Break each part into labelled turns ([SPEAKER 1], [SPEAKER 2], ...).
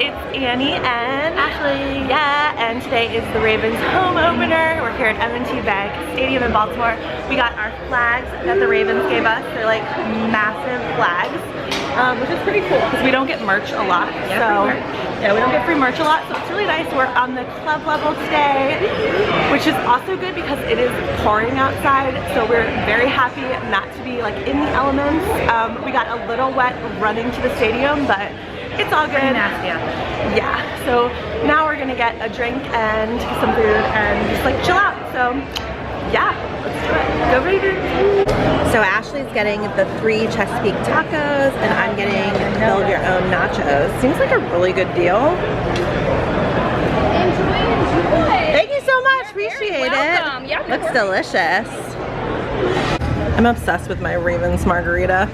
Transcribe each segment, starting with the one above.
[SPEAKER 1] It's Annie and Ashley. Yeah, and today is the Ravens home opener. We're here at M&T Bank Stadium in Baltimore. We got our flags that the Ravens gave us. They're like massive flags, which is pretty cool because we don't get merch a lot. Yeah, we don't get free merch a lot, so it's really nice. We're on the club level today, which is also good because it is pouring outside, so we're very happy not to be like in the elements. We got a little wet running to the stadium, but it's all good.
[SPEAKER 2] Pretty nasty.
[SPEAKER 1] Yeah, so now we're gonna get a drink and some food and just like chill out. So yeah, let's do it. Go Ravens! So Ashley's getting the 3 Chesapeake tacos and I'm getting build your own nachos. Seems like a really good deal.
[SPEAKER 2] Enjoy.
[SPEAKER 1] Thank you so much, appreciate it.
[SPEAKER 2] Yeah,
[SPEAKER 1] looks delicious. I'm obsessed with my Ravens margarita.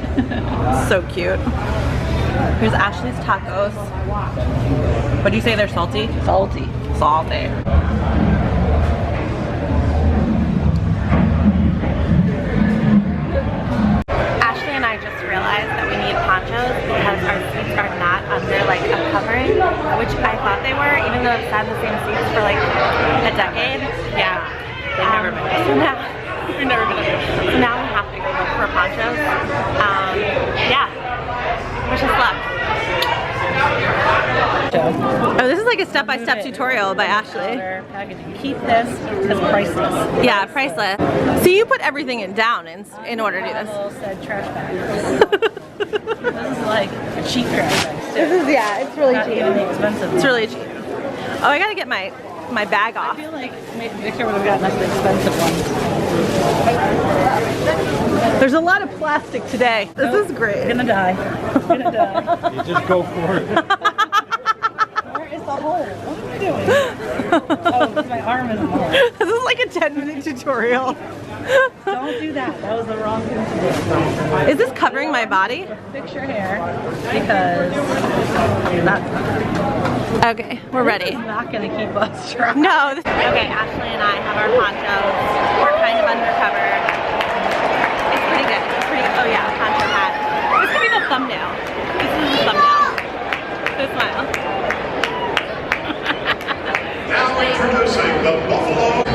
[SPEAKER 1] So cute. Here's Ashley's tacos. What do you say, they're salty?
[SPEAKER 2] Salty.
[SPEAKER 1] Salty. Ashley and I just realized that we need ponchos because our seats are not under like a covering, which I thought they were, even though I've sat in the same seats for like a decade. Yeah. They've never been. So now, we've never been under. So now we have to go look for ponchos. Yeah. Wish us luck. Oh, this is like a step-by-step tutorial by Ashley.
[SPEAKER 2] Keep this as priceless.
[SPEAKER 1] Yeah, priceless. So you put everything down in order to do this.
[SPEAKER 2] Said trash bag. This is like a cheap trash bag.
[SPEAKER 1] This is, yeah, it's really
[SPEAKER 2] Not
[SPEAKER 1] cheap.
[SPEAKER 2] even the expensive.
[SPEAKER 1] It's really cheap. Oh, I gotta get my bag off.
[SPEAKER 2] I feel like maybe Victor would have gotten us the expensive ones.
[SPEAKER 1] There's a lot of plastic today. This is great.
[SPEAKER 2] I'm gonna die. I'm gonna die.
[SPEAKER 3] You just go for it.
[SPEAKER 2] Where is the hole? What am I doing? Oh, my arm is in the hole.
[SPEAKER 1] This is like a 10-minute tutorial.
[SPEAKER 2] Don't do that. That was the wrong thing to do.
[SPEAKER 1] Is this covering my body?
[SPEAKER 2] Fix your hair because that's
[SPEAKER 1] Okay, we're ready.
[SPEAKER 2] not gonna keep us dry.
[SPEAKER 1] No. Okay, Ashley and I have our ponchos. We're kind of undercover. It's pretty good. It's pretty. Oh yeah, poncho hat. This could be the thumbnail. This is the thumbnail. So smile.
[SPEAKER 4] Now introducing the Buffalo.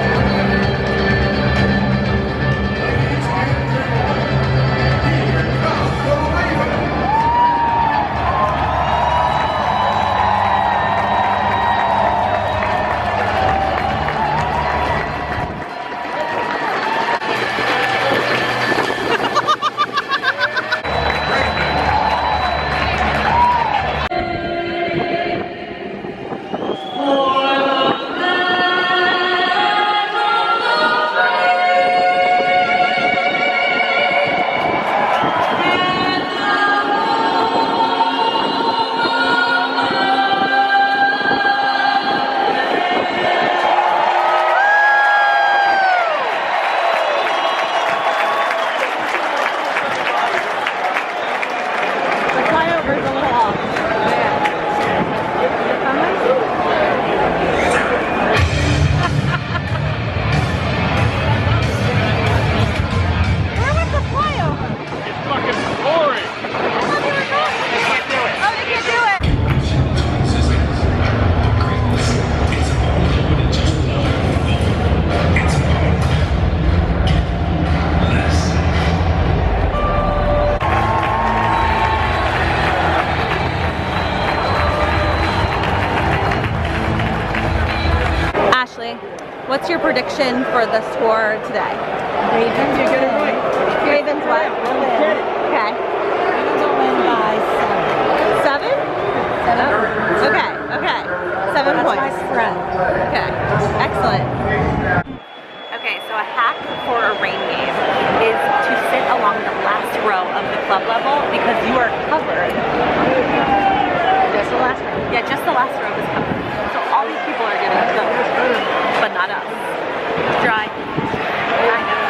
[SPEAKER 1] What's your prediction for the score today?
[SPEAKER 2] Ravens, you're gonna win.
[SPEAKER 1] Ravens what? Okay.
[SPEAKER 2] Ravens will win by 7.
[SPEAKER 1] 7? Okay, okay. 7 points.
[SPEAKER 2] That's my spread.
[SPEAKER 1] Okay, excellent. Okay, so a hack for a rain game is to sit along the last row of the club level because you are covered.
[SPEAKER 2] Just the last row.
[SPEAKER 1] Yeah, just the last row is covered. So all these people are getting killed, but not us. Dry. I know.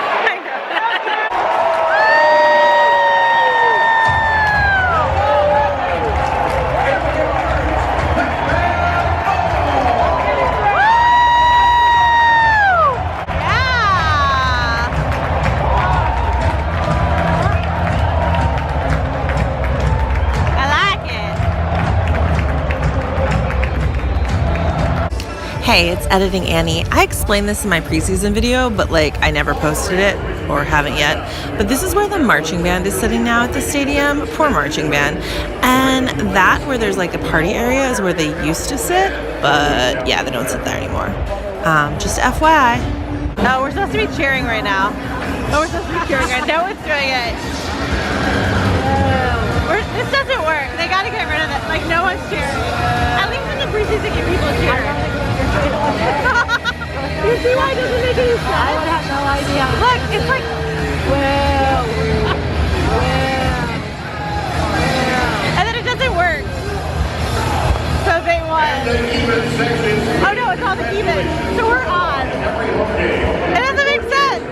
[SPEAKER 1] I like Hey, it's Editing Annie. I explained this in my preseason video, but like I never posted it or haven't yet. But this is where the marching band is sitting now at the stadium. Poor marching band. And that where there's like the party area is where they used to sit, but yeah, they don't sit there anymore. Just FYI. Oh, we're supposed to be cheering right now. Oh, we're supposed to be cheering right now. No one's doing it. This doesn't work. They gotta get rid of it. Like no one's cheering. At least in the preseason, get people cheering. You see why it doesn't make any sense? I would have no idea. Look, it's like, well. And then it doesn't work. So they won. Oh no, it's all the even. So we're on. It doesn't make sense.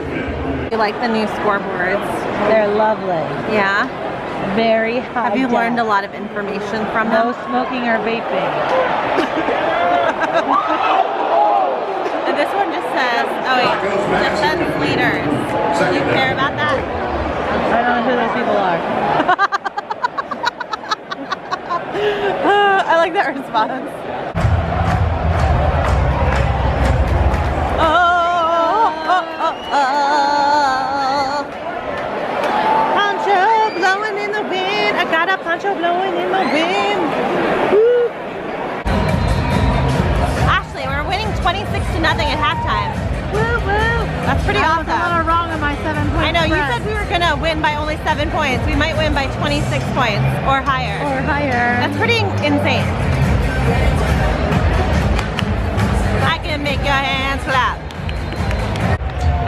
[SPEAKER 1] You like the new scoreboards?
[SPEAKER 2] They're lovely.
[SPEAKER 1] Yeah.
[SPEAKER 2] Very high.
[SPEAKER 1] Have you learned a lot of information from them?
[SPEAKER 2] No smoking or vaping.
[SPEAKER 1] And this one just says, oh wait, defense leaders. Do you care about that?
[SPEAKER 2] I don't know who those people are.
[SPEAKER 1] I like that response. Poncho blowing in the wind. I got a poncho blowing in the wind. Woo. Ashley, we're winning 26-0 at halftime. Woo woo. That's pretty awesome.
[SPEAKER 2] I was a little wrong on my 7 points.
[SPEAKER 1] I know, you said we were gonna win by only 7 points. We might win by 26 points or higher.
[SPEAKER 2] Or higher.
[SPEAKER 1] That's pretty insane. I can make your hands clap.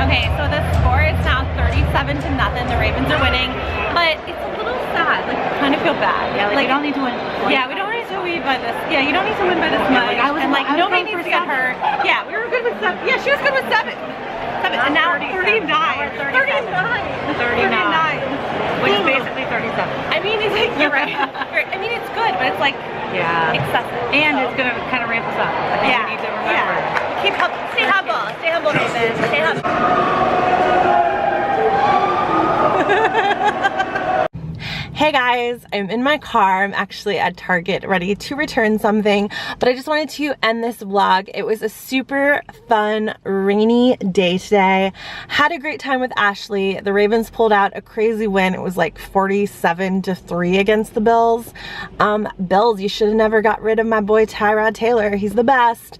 [SPEAKER 1] Okay, so the score is now 37-0. The Ravens are winning, but it's a little sad. Like, I kind of feel bad.
[SPEAKER 2] Yeah, like we don't need to win.
[SPEAKER 1] Yeah, we don't need to win by this. Yeah, you don't need to win by this much. Nobody needs to get hurt. Yeah, we were good with 7. Yeah, she was good with 7. And now 39. 39. 39.
[SPEAKER 2] Which is basically 37.
[SPEAKER 1] I mean, it's like, you're right. I mean, it's good, but it's like excessive.
[SPEAKER 2] And it's going to kind of ramp us up. I think we need to remember.
[SPEAKER 1] Yeah. Stay humble. Stay humble, Raven. Stay humble. Hey guys, I'm in my car. I'm actually at Target ready to return something, but I just wanted to end this vlog. It was a super fun, rainy day today. Had a great time with Ashley. The Ravens pulled out a crazy win. It was like 47-3 against the Bills. Bills, you should have never got rid of my boy Tyrod Taylor. He's the best.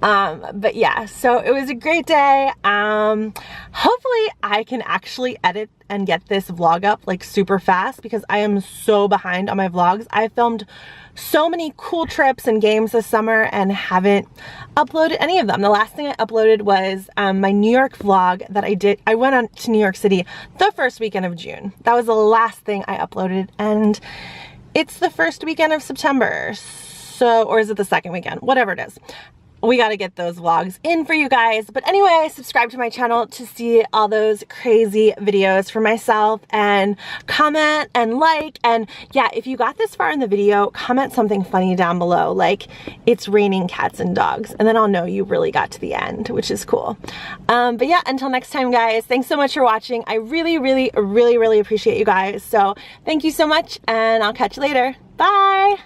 [SPEAKER 1] But yeah, so it was a great day. Hopefully I can actually edit and get this vlog up like super fast because I am so behind on my vlogs. I filmed so many cool trips and games this summer and haven't uploaded any of them. The last thing I uploaded was my New York vlog that I did. I went on to New York City the first weekend of June. That was the last thing I uploaded, and it's the first weekend of September. So, or is it the second weekend? Whatever it is. We got to get those vlogs in for you guys. But anyway, subscribe to my channel to see all those crazy videos for myself, and comment and like. And yeah, if you got this far in the video, comment something funny down below, like it's raining cats and dogs, and then I'll know you really got to the end, which is cool. But yeah, until next time guys, thanks so much for watching. I really appreciate you guys. So thank you so much, and I'll catch you later. Bye.